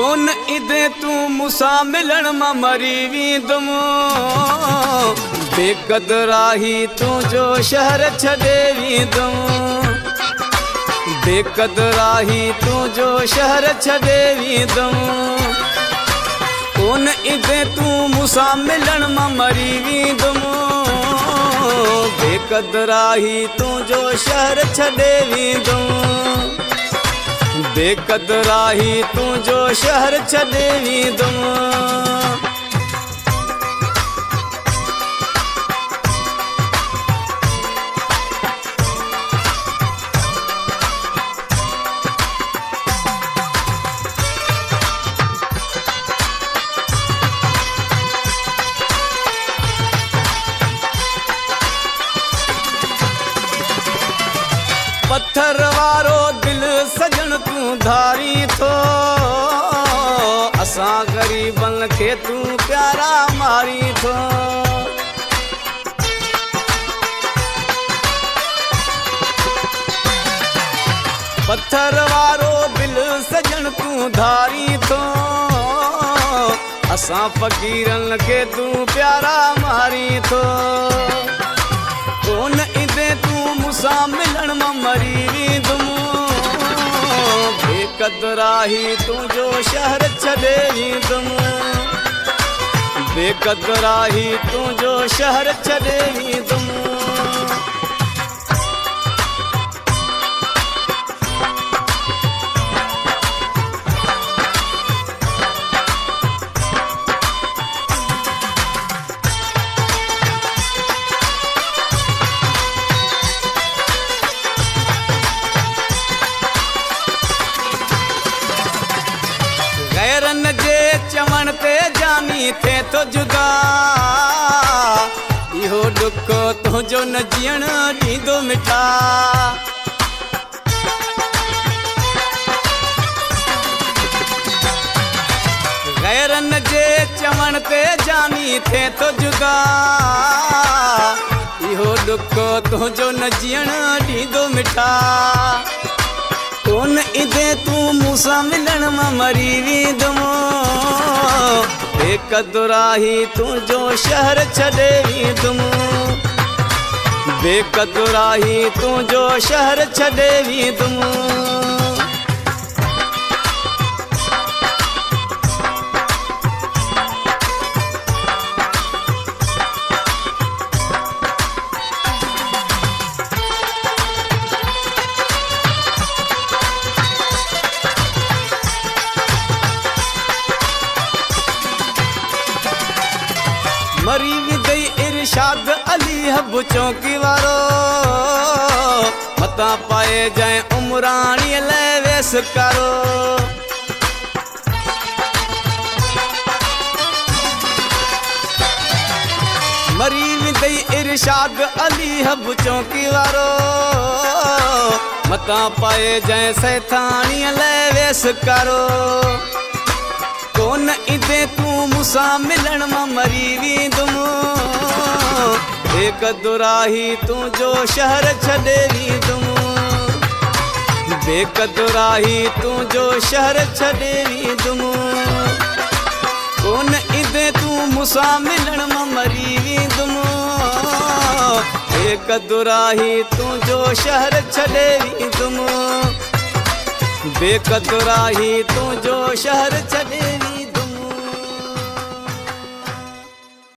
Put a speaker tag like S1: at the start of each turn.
S1: कोन इदे तू मुसा मिलन मा मरी वींदुम बेकदराही तू जो शहर छॾे वींदुम बेकदराही तू जो शहर छॾे वींदुम कोन इदे तू मुसा मिलन मा मरी वींदुम बेकदराही तू जो शहर छॾे वींदुम बेकदराही तू जो शहर छॾे वींदुम पत्थर वारो दिल सजन तू धारी थो असां गरीबन खे तू प्यारा मारी थो पत्थर वारो दिल सजन तू धारी थो असां फ़क़ीरन खे तू प्यारा मारी थो कोन इदे तू मुसा मिलन मा मरी वींदुम बेकदराही तू जो शहर छॾे वींदुम बेकदराही तू जो शहर छॾे वींदुम गैरन जे चवण ते जानी थे तो जुदा इहो दुख तुंहिंजो न जीअण ॾींदो मिठा गैरन जे चवण ते जानी थे तो जुदा इहो दुख तुंहिंजो न जीअण ॾींदो मिठा कोन इदे तू मूंसां मिलन मा मरी वींदुम बेकदराही तू जो शहर छॾे वींदुम बेकदराही तू जो शहर छॾे वींदुम मरी विदई इरशाद अली हब चौकी वारो मता पाए जाए उमरानी ले वेस करो मरी विदई इरशाद अली हब चौकी वारो मता पाए जाए सैथानी ले वेस करो कोन इदे तू मुसा मिलन मा मरी वींदुम बेकदराही तू जो शहर छॾे वींदुम बेकदराही तू जो शहर छॾे वींदुम कोन इदे तू मुसा मिलन मा मरी वींदुम बेकदराही तू जो शहर छॾे वींदुम बेकदराही तू जो शहर छॾे